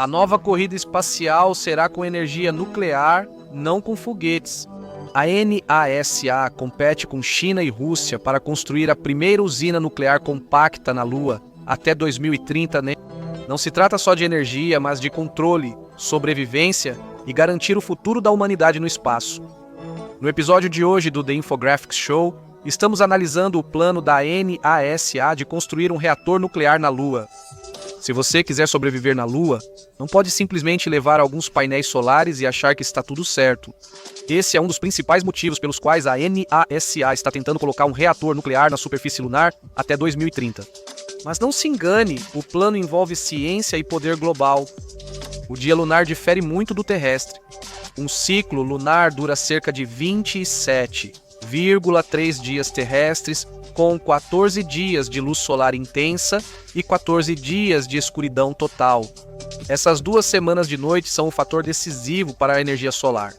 A nova corrida espacial será com energia nuclear, não com foguetes. A NASA compete com China e Rússia para construir a primeira usina nuclear compacta na Lua até 2030. Não se trata só de energia, mas de controle, sobrevivência e garantir o futuro da humanidade no espaço. No episódio de hoje do The Infographics Show, estamos analisando o plano da NASA de construir um reator nuclear na Lua. Se você quiser sobreviver na Lua, não pode simplesmente levar alguns painéis solares e achar que está tudo certo. Esse é um dos principais motivos pelos quais a NASA está tentando colocar um reator nuclear na superfície lunar até 2030. Mas não se engane, o plano envolve ciência e poder global. O dia lunar difere muito do terrestre. Um ciclo lunar dura cerca de 27,3 dias terrestres, com 14 dias de luz solar intensa e 14 dias de escuridão total. Essas 2 semanas de noite são um fator decisivo para a energia solar.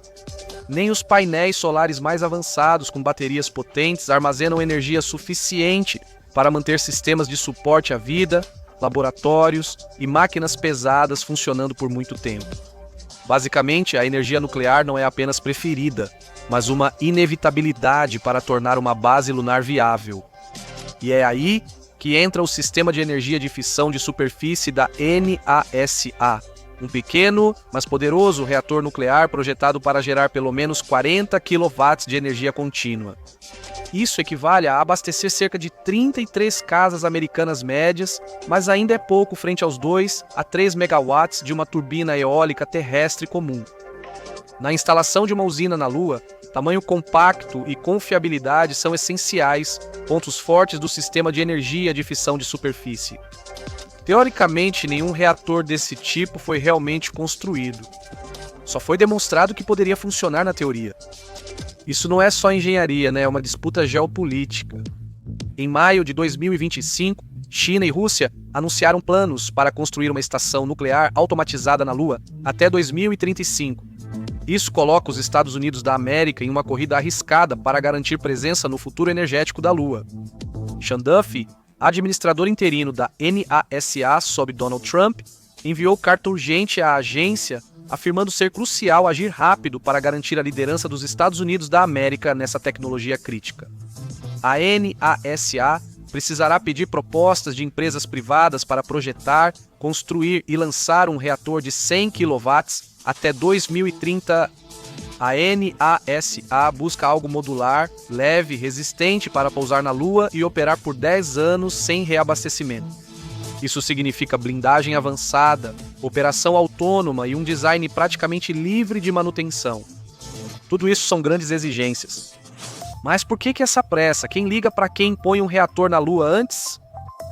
Nem os painéis solares mais avançados com baterias potentes armazenam energia suficiente para manter sistemas de suporte à vida, laboratórios e máquinas pesadas funcionando por muito tempo. Basicamente, a energia nuclear não é apenas preferida, mas uma inevitabilidade para tornar uma base lunar viável. E é aí que entra o sistema de energia de fissão de superfície da NASA, um pequeno, mas poderoso reator nuclear projetado para gerar pelo menos 40 kW de energia contínua. Isso equivale a abastecer cerca de 33 casas americanas médias, mas ainda é pouco frente aos 2 a 3 megawatts de uma turbina eólica terrestre comum. Na instalação de uma usina na Lua, tamanho compacto e confiabilidade são essenciais, pontos fortes do sistema de energia de fissão de superfície. Teoricamente, nenhum reator desse tipo foi realmente construído. Só foi demonstrado que poderia funcionar na teoria. Isso não é só engenharia, é uma disputa geopolítica. Em maio de 2025, China e Rússia anunciaram planos para construir uma estação nuclear automatizada na Lua até 2035. Isso coloca os Estados Unidos da América em uma corrida arriscada para garantir presença no futuro energético da Lua. Sean Duffy, administrador interino da NASA sob Donald Trump, enviou carta urgente à agência afirmando ser crucial agir rápido para garantir a liderança dos Estados Unidos da América nessa tecnologia crítica. A NASA precisará pedir propostas de empresas privadas para projetar, construir e lançar um reator de 100 kW até 2030. A NASA busca algo modular, leve, resistente para pousar na Lua e operar por 10 anos sem reabastecimento. Isso significa blindagem avançada, operação autônoma e um design praticamente livre de manutenção. Tudo isso são grandes exigências. Mas por que essa pressa? Quem liga para quem põe um reator na Lua antes?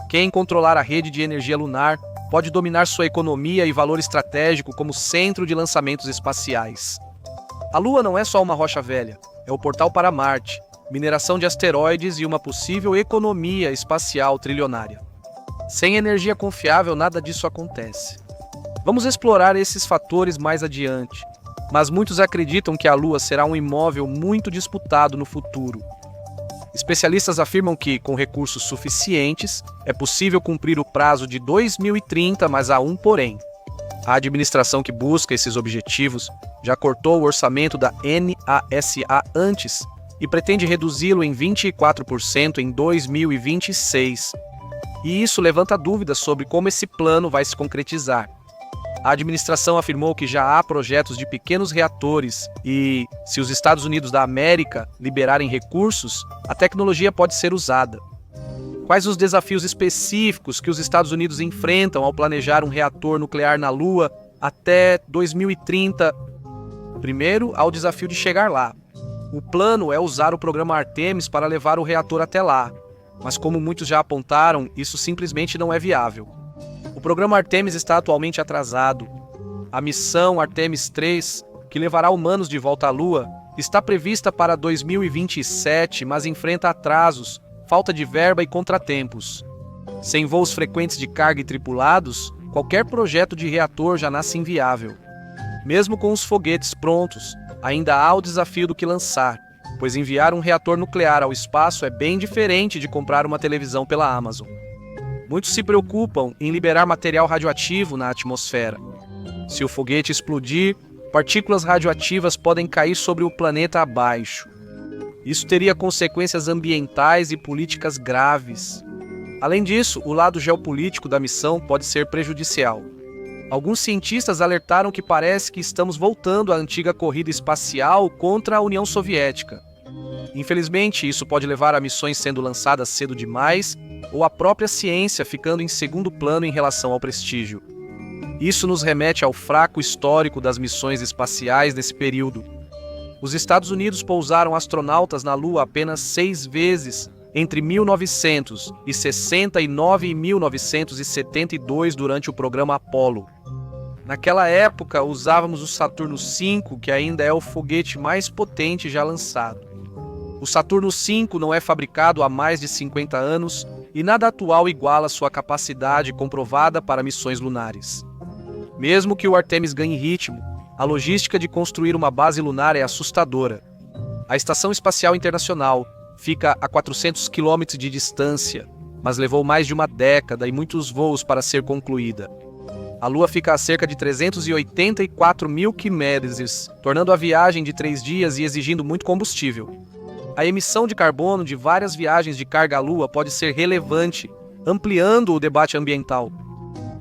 Quem controlar a rede de energia lunar pode dominar sua economia e valor estratégico como centro de lançamentos espaciais. A Lua não é só uma rocha velha, é o portal para Marte, mineração de asteroides e uma possível economia espacial trilionária. Sem energia confiável, nada disso acontece. Vamos explorar esses fatores mais adiante, mas muitos acreditam que a Lua será um imóvel muito disputado no futuro. Especialistas afirmam que, com recursos suficientes, é possível cumprir o prazo de 2030, mas há um porém. A administração que busca esses objetivos já cortou o orçamento da NASA antes e pretende reduzi-lo em 24% em 2026. E isso levanta dúvidas sobre como esse plano vai se concretizar. A administração afirmou que já há projetos de pequenos reatores e, se os Estados Unidos da América liberarem recursos, a tecnologia pode ser usada. Quais os desafios específicos que os Estados Unidos enfrentam ao planejar um reator nuclear na Lua até 2030? Primeiro, há o desafio de chegar lá. O plano é usar o programa Artemis para levar o reator até lá. Mas como muitos já apontaram, isso simplesmente não é viável. O programa Artemis está atualmente atrasado. A missão Artemis 3, que levará humanos de volta à Lua, está prevista para 2027, mas enfrenta atrasos, falta de verba e contratempos. Sem voos frequentes de carga e tripulados, qualquer projeto de reator já nasce inviável. Mesmo com os foguetes prontos, ainda há o desafio do que lançar, pois enviar um reator nuclear ao espaço é bem diferente de comprar uma televisão pela Amazon. Muitos se preocupam em liberar material radioativo na atmosfera. Se o foguete explodir, partículas radioativas podem cair sobre o planeta abaixo. Isso teria consequências ambientais e políticas graves. Além disso, o lado geopolítico da missão pode ser prejudicial. Alguns cientistas alertaram que parece que estamos voltando à antiga corrida espacial contra a União Soviética. Infelizmente, isso pode levar a missões sendo lançadas cedo demais ou a própria ciência ficando em segundo plano em relação ao prestígio. Isso nos remete ao fraco histórico das missões espaciais nesse período. Os Estados Unidos pousaram astronautas na Lua apenas 6 vezes entre 1969 e 1972 durante o programa Apollo. Naquela época, usávamos o Saturno V, que ainda é o foguete mais potente já lançado. O Saturno V não é fabricado há mais de 50 anos e nada atual iguala sua capacidade comprovada para missões lunares. Mesmo que o Artemis ganhe ritmo, a logística de construir uma base lunar é assustadora. A Estação Espacial Internacional fica a 400 quilômetros de distância, mas levou mais de uma década e muitos voos para ser concluída. A Lua fica a cerca de 384 mil quilômetros, tornando a viagem de 3 dias e exigindo muito combustível. A emissão de carbono de várias viagens de carga à Lua pode ser relevante, ampliando o debate ambiental.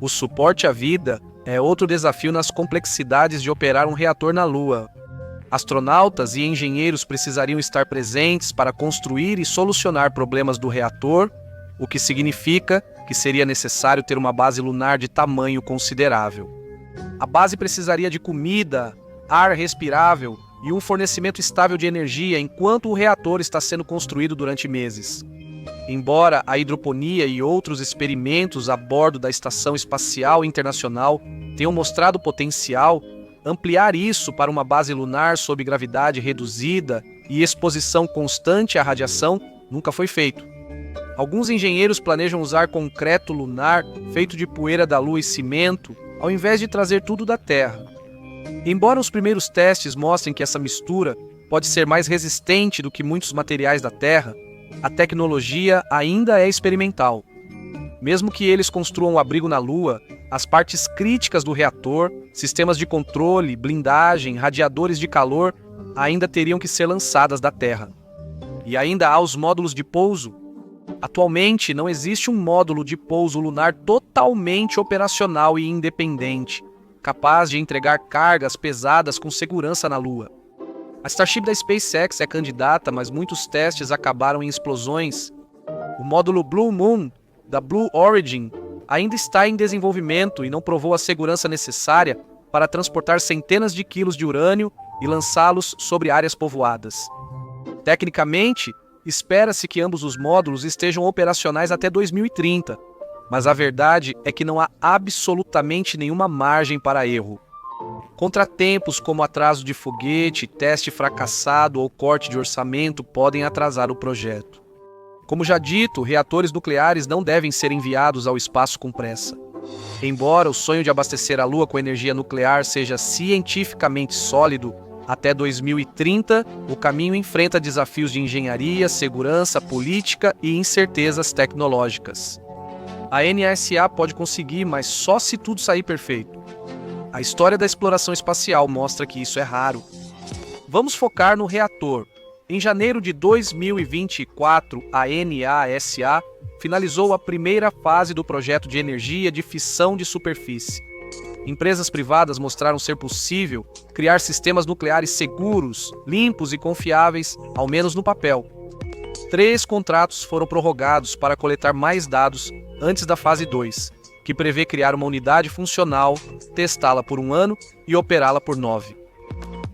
O suporte à vida é outro desafio nas complexidades de operar um reator na Lua. Astronautas e engenheiros precisariam estar presentes para construir e solucionar problemas do reator, o que significa que seria necessário ter uma base lunar de tamanho considerável. A base precisaria de comida, ar respirável e um fornecimento estável de energia enquanto o reator está sendo construído durante meses. Embora a hidroponia e outros experimentos a bordo da Estação Espacial Internacional tenham mostrado potencial, ampliar isso para uma base lunar sob gravidade reduzida e exposição constante à radiação nunca foi feito. Alguns engenheiros planejam usar concreto lunar feito de poeira da Lua e cimento, ao invés de trazer tudo da Terra. Embora os primeiros testes mostrem que essa mistura pode ser mais resistente do que muitos materiais da Terra, a tecnologia ainda é experimental. Mesmo que eles construam um abrigo na Lua, as partes críticas do reator, sistemas de controle, blindagem, radiadores de calor, ainda teriam que ser lançadas da Terra. E ainda há os módulos de pouso. Atualmente, não existe um módulo de pouso lunar totalmente operacional e independente, capaz de entregar cargas pesadas com segurança na Lua. A Starship da SpaceX é candidata, mas muitos testes acabaram em explosões. O módulo Blue Moon, da Blue Origin, ainda está em desenvolvimento e não provou a segurança necessária para transportar centenas de quilos de urânio e lançá-los sobre áreas povoadas. Tecnicamente, espera-se que ambos os módulos estejam operacionais até 2030, mas a verdade é que não há absolutamente nenhuma margem para erro. Contratempos como atraso de foguete, teste fracassado ou corte de orçamento podem atrasar o projeto. Como já dito, reatores nucleares não devem ser enviados ao espaço com pressa. Embora o sonho de abastecer a Lua com energia nuclear seja cientificamente sólido, até 2030, o caminho enfrenta desafios de engenharia, segurança, política e incertezas tecnológicas. A NASA pode conseguir, mas só se tudo sair perfeito. A história da exploração espacial mostra que isso é raro. Vamos focar no reator. Em janeiro de 2024, a NASA finalizou a primeira fase do projeto de energia de fissão de superfície. Empresas privadas mostraram ser possível criar sistemas nucleares seguros, limpos e confiáveis, ao menos no papel. 3 contratos foram prorrogados para coletar mais dados antes da fase 2, que prevê criar uma unidade funcional, testá-la por 1 ano e operá-la por 9.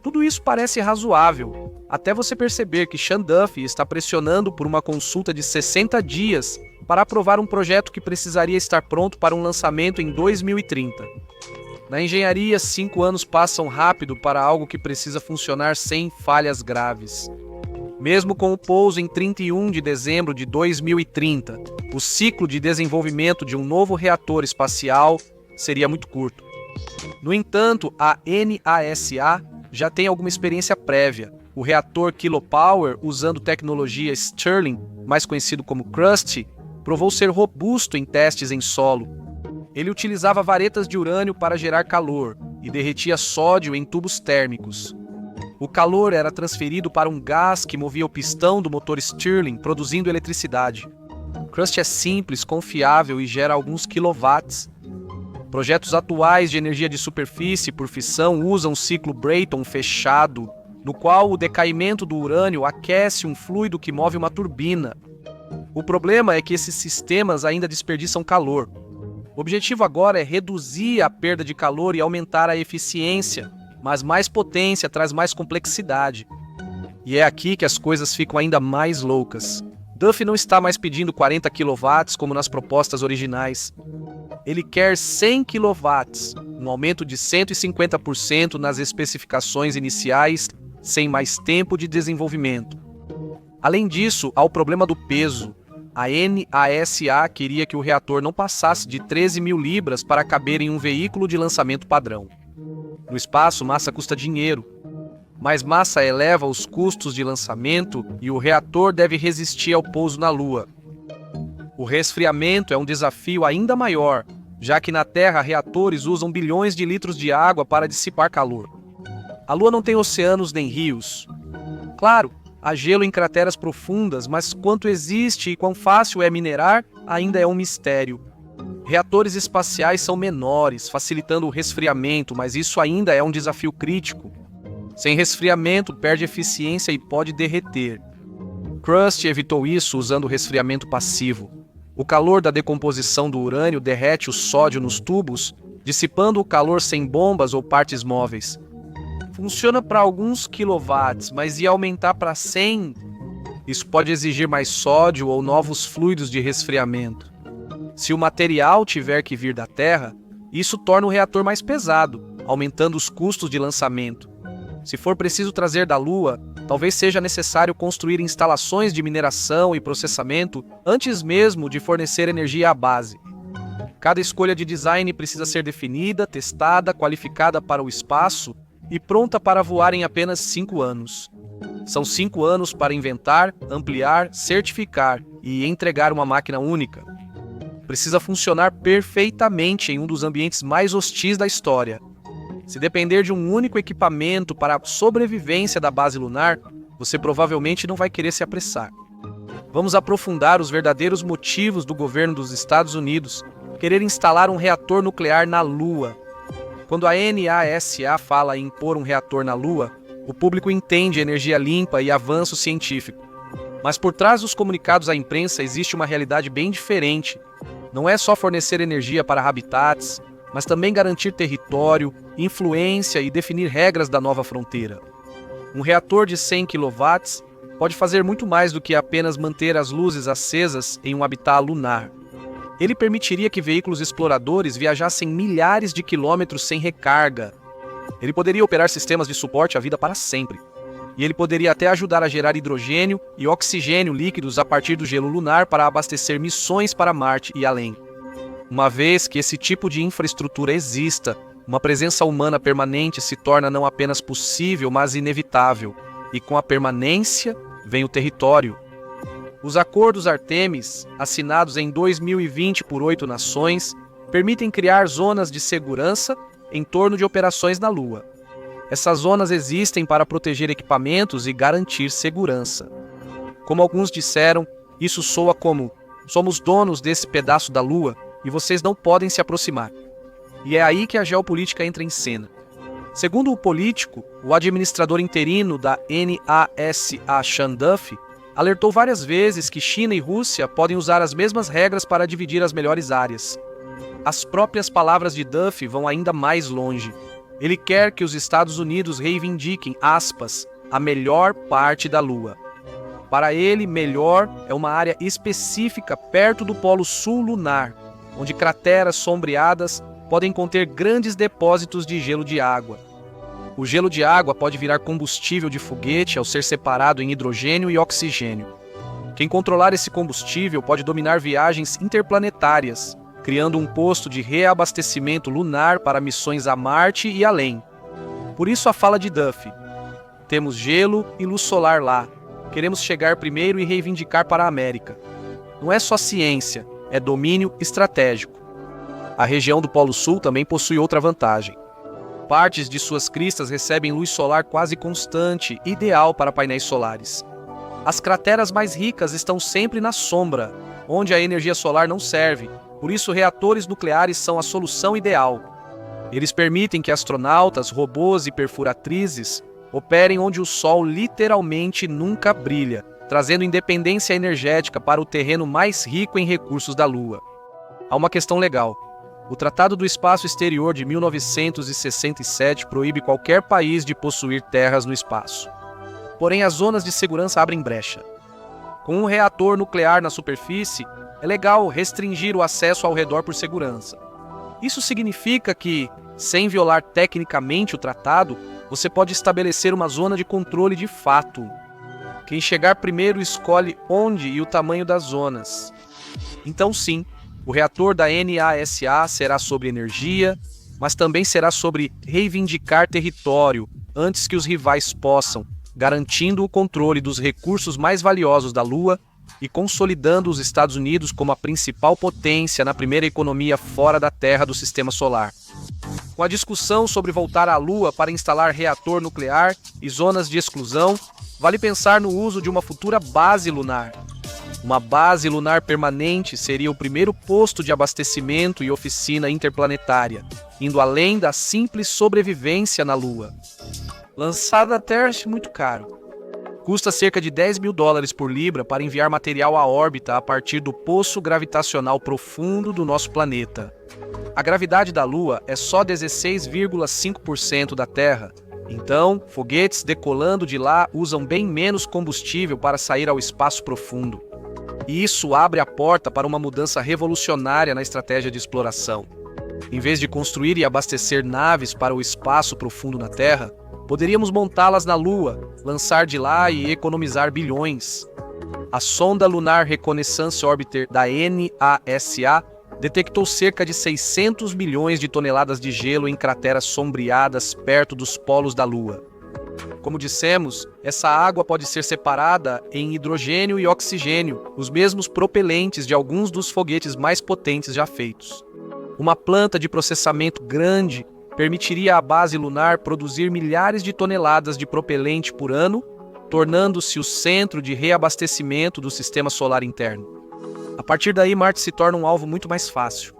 Tudo isso parece razoável, até você perceber que Sean Duffy está pressionando por uma consulta de 60 dias para aprovar um projeto que precisaria estar pronto para um lançamento em 2030. Na engenharia, 5 anos passam rápido para algo que precisa funcionar sem falhas graves. Mesmo com o pouso em 31 de dezembro de 2030, o ciclo de desenvolvimento de um novo reator espacial seria muito curto. No entanto, a NASA já tem alguma experiência prévia. O reator Kilopower, usando tecnologia Stirling, mais conhecido como CRUST, provou ser robusto em testes em solo. Ele utilizava varetas de urânio para gerar calor, e derretia sódio em tubos térmicos. O calor era transferido para um gás que movia o pistão do motor Stirling, produzindo eletricidade. Crust é simples, confiável e gera alguns quilowatts. Projetos atuais de energia de superfície por fissão usam o ciclo Brayton fechado, no qual o decaimento do urânio aquece um fluido que move uma turbina. O problema é que esses sistemas ainda desperdiçam calor. O objetivo agora é reduzir a perda de calor e aumentar a eficiência, mas mais potência traz mais complexidade. E é aqui que as coisas ficam ainda mais loucas. Duffy não está mais pedindo 40 kW como nas propostas originais. Ele quer 100 kW, um aumento de 150% nas especificações iniciais, sem mais tempo de desenvolvimento. Além disso, há o problema do peso. A NASA queria que o reator não passasse de 13.000 libras para caber em um veículo de lançamento padrão. No espaço, massa custa dinheiro, mas massa eleva os custos de lançamento e o reator deve resistir ao pouso na Lua. O resfriamento é um desafio ainda maior, já que na Terra reatores usam bilhões de litros de água para dissipar calor. A Lua não tem oceanos nem rios. Claro, há gelo em crateras profundas, mas quanto existe e quão fácil é minerar ainda é um mistério. Reatores espaciais são menores, facilitando o resfriamento, mas isso ainda é um desafio crítico. Sem resfriamento, perde eficiência e pode derreter. Crust evitou isso usando o resfriamento passivo. O calor da decomposição do urânio derrete o sódio nos tubos, dissipando o calor sem bombas ou partes móveis. Funciona para alguns quilowatts, mas ia aumentar para 100? Isso pode exigir mais sódio ou novos fluidos de resfriamento. Se o material tiver que vir da Terra, isso torna o reator mais pesado, aumentando os custos de lançamento. Se for preciso trazer da Lua, talvez seja necessário construir instalações de mineração e processamento antes mesmo de fornecer energia à base. Cada escolha de design precisa ser definida, testada, qualificada para o espaço e pronta para voar em apenas 5 anos. São 5 anos para inventar, ampliar, certificar e entregar uma máquina única. Precisa funcionar perfeitamente em um dos ambientes mais hostis da história. Se depender de um único equipamento para a sobrevivência da base lunar, você provavelmente não vai querer se apressar. Vamos aprofundar os verdadeiros motivos do governo dos Estados Unidos querer instalar um reator nuclear na Lua. Quando a NASA fala em pôr um reator na Lua, o público entende energia limpa e avanço científico. Mas por trás dos comunicados à imprensa existe uma realidade bem diferente. Não é só fornecer energia para habitats, mas também garantir território, influência e definir regras da nova fronteira. Um reator de 100 kW pode fazer muito mais do que apenas manter as luzes acesas em um habitat lunar. Ele permitiria que veículos exploradores viajassem milhares de quilômetros sem recarga. Ele poderia operar sistemas de suporte à vida para sempre. E ele poderia até ajudar a gerar hidrogênio e oxigênio líquidos a partir do gelo lunar para abastecer missões para Marte e além. Uma vez que esse tipo de infraestrutura exista, uma presença humana permanente se torna não apenas possível, mas inevitável. E com a permanência, vem o território. Os acordos Artemis, assinados em 2020 por 8 nações, permitem criar zonas de segurança em torno de operações na Lua. Essas zonas existem para proteger equipamentos e garantir segurança. Como alguns disseram, isso soa como: somos donos desse pedaço da Lua e vocês não podem se aproximar. E é aí que a geopolítica entra em cena. Segundo o político, o administrador interino da NASA, Sean Duffy, alertou várias vezes que China e Rússia podem usar as mesmas regras para dividir as melhores áreas. As próprias palavras de Duffy vão ainda mais longe. Ele quer que os Estados Unidos reivindiquem, aspas, a melhor parte da Lua. Para ele, melhor é uma área específica perto do Polo Sul lunar, onde crateras sombreadas podem conter grandes depósitos de gelo de água. O gelo de água pode virar combustível de foguete ao ser separado em hidrogênio e oxigênio. Quem controlar esse combustível pode dominar viagens interplanetárias, criando um posto de reabastecimento lunar para missões a Marte e além. Por isso a fala de Duffy: temos gelo e luz solar lá. Queremos chegar primeiro e reivindicar para a América. Não é só ciência, é domínio estratégico. A região do Polo Sul também possui outra vantagem. Partes de suas cristas recebem luz solar quase constante, ideal para painéis solares. As crateras mais ricas estão sempre na sombra, onde a energia solar não serve, por isso reatores nucleares são a solução ideal. Eles permitem que astronautas, robôs e perfuratrizes operem onde o Sol literalmente nunca brilha, trazendo independência energética para o terreno mais rico em recursos da Lua. Há uma questão legal. O Tratado do Espaço Exterior de 1967 proíbe qualquer país de possuir terras no espaço. Porém, as zonas de segurança abrem brecha. Com um reator nuclear na superfície, é legal restringir o acesso ao redor por segurança. Isso significa que, sem violar tecnicamente o tratado, você pode estabelecer uma zona de controle de fato. Quem chegar primeiro escolhe onde e o tamanho das zonas. Então, sim, o reator da NASA será sobre energia, mas também será sobre reivindicar território antes que os rivais possam, garantindo o controle dos recursos mais valiosos da Lua e consolidando os Estados Unidos como a principal potência na primeira economia fora da Terra do Sistema Solar. Com a discussão sobre voltar à Lua para instalar reator nuclear e zonas de exclusão, vale pensar no uso de uma futura base lunar. Uma base lunar permanente seria o primeiro posto de abastecimento e oficina interplanetária, indo além da simples sobrevivência na Lua. Lançada da Terra é muito caro. Custa cerca de $10 mil por libra para enviar material à órbita a partir do poço gravitacional profundo do nosso planeta. A gravidade da Lua é só 16,5% da Terra, então foguetes decolando de lá usam bem menos combustível para sair ao espaço profundo. E isso abre a porta para uma mudança revolucionária na estratégia de exploração. Em vez de construir e abastecer naves para o espaço profundo na Terra, poderíamos montá-las na Lua, lançar de lá e economizar bilhões. A sonda Lunar Reconnaissance Orbiter da NASA detectou cerca de 600 milhões de toneladas de gelo em crateras sombreadas perto dos polos da Lua. Como dissemos, essa água pode ser separada em hidrogênio e oxigênio, os mesmos propelentes de alguns dos foguetes mais potentes já feitos. Uma planta de processamento grande permitiria à base lunar produzir milhares de toneladas de propelente por ano, tornando-se o centro de reabastecimento do sistema solar interno. A partir daí, Marte se torna um alvo muito mais fácil.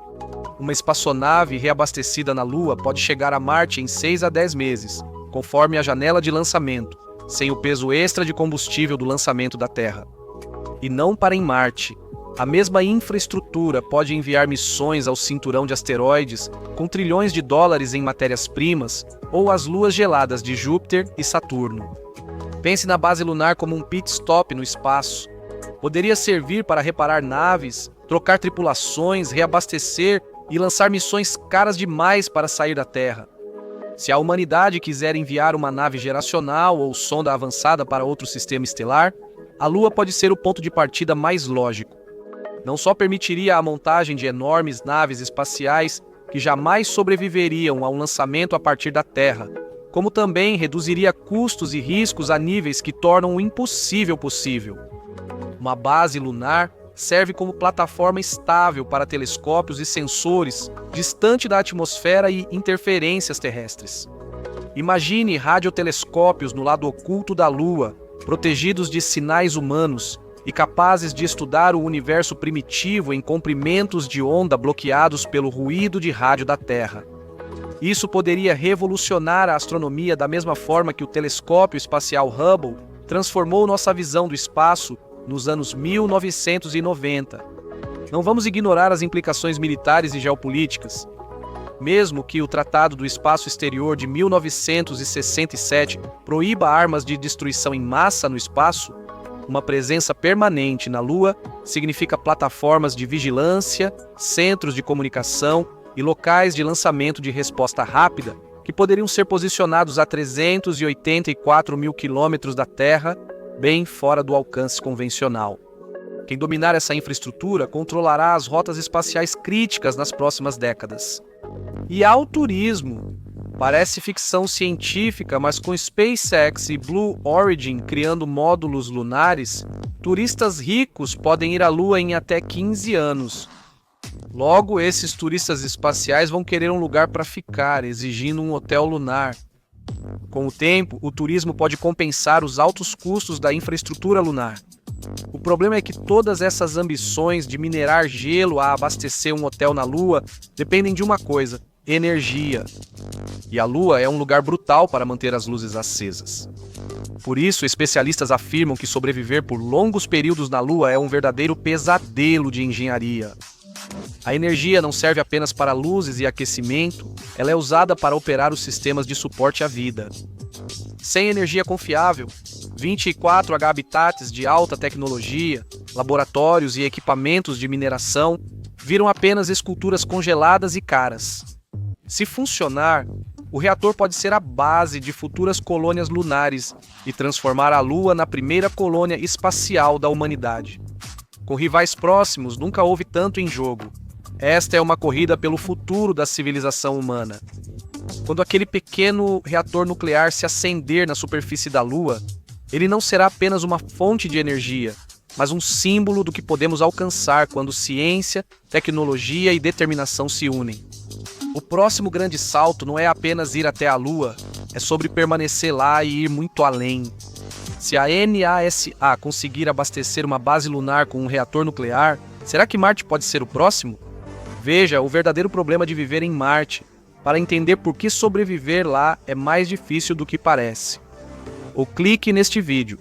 Uma espaçonave reabastecida na Lua pode chegar a Marte em 6 a 10 meses, conforme a janela de lançamento, sem o peso extra de combustível do lançamento da Terra. E não para em Marte. A mesma infraestrutura pode enviar missões ao cinturão de asteroides com trilhões de dólares em matérias-primas ou às luas geladas de Júpiter e Saturno. Pense na base lunar como um pit stop no espaço. Poderia servir para reparar naves, trocar tripulações, reabastecer e lançar missões caras demais para sair da Terra. Se a humanidade quiser enviar uma nave geracional ou sonda avançada para outro sistema estelar, a Lua pode ser o ponto de partida mais lógico. Não só permitiria a montagem de enormes naves espaciais que jamais sobreviveriam ao lançamento a partir da Terra, como também reduziria custos e riscos a níveis que tornam o impossível possível. Uma base lunar serve como plataforma estável para telescópios e sensores distante da atmosfera e interferências terrestres. Imagine radiotelescópios no lado oculto da Lua, protegidos de sinais humanos e capazes de estudar o universo primitivo em comprimentos de onda bloqueados pelo ruído de rádio da Terra. Isso poderia revolucionar a astronomia da mesma forma que o telescópio espacial Hubble transformou nossa visão do espaço nos anos 1990. Não vamos ignorar as implicações militares e geopolíticas. Mesmo que o Tratado do Espaço Exterior de 1967 proíba armas de destruição em massa no espaço, uma presença permanente na Lua significa plataformas de vigilância, centros de comunicação e locais de lançamento de resposta rápida que poderiam ser posicionados a 384 mil quilômetros da Terra, bem fora do alcance convencional. Quem dominar essa infraestrutura controlará as rotas espaciais críticas nas próximas décadas. E há o turismo. Parece ficção científica, mas com SpaceX e Blue Origin criando módulos lunares, turistas ricos podem ir à Lua em até 15 anos. Logo, esses turistas espaciais vão querer um lugar para ficar, exigindo um hotel lunar. Com o tempo, o turismo pode compensar os altos custos da infraestrutura lunar. O problema é que todas essas ambições de minerar gelo a abastecer um hotel na Lua dependem de uma coisa: energia. E a Lua é um lugar brutal para manter as luzes acesas. Por isso, especialistas afirmam que sobreviver por longos períodos na Lua é um verdadeiro pesadelo de engenharia. A energia não serve apenas para luzes e aquecimento, ela é usada para operar os sistemas de suporte à vida. Sem energia confiável, 24 habitats de alta tecnologia, laboratórios e equipamentos de mineração viram apenas esculturas congeladas e caras. Se funcionar, o reator pode ser a base de futuras colônias lunares e transformar a Lua na primeira colônia espacial da humanidade. Com rivais próximos, nunca houve tanto em jogo. Esta é uma corrida pelo futuro da civilização humana. Quando aquele pequeno reator nuclear se acender na superfície da Lua, ele não será apenas uma fonte de energia, mas um símbolo do que podemos alcançar quando ciência, tecnologia e determinação se unem. O próximo grande salto não é apenas ir até a Lua, é sobre permanecer lá e ir muito além. Se a NASA conseguir abastecer uma base lunar com um reator nuclear, será que Marte pode ser o próximo? Veja o verdadeiro problema de viver em Marte, para entender por que sobreviver lá é mais difícil do que parece. Ou clique neste vídeo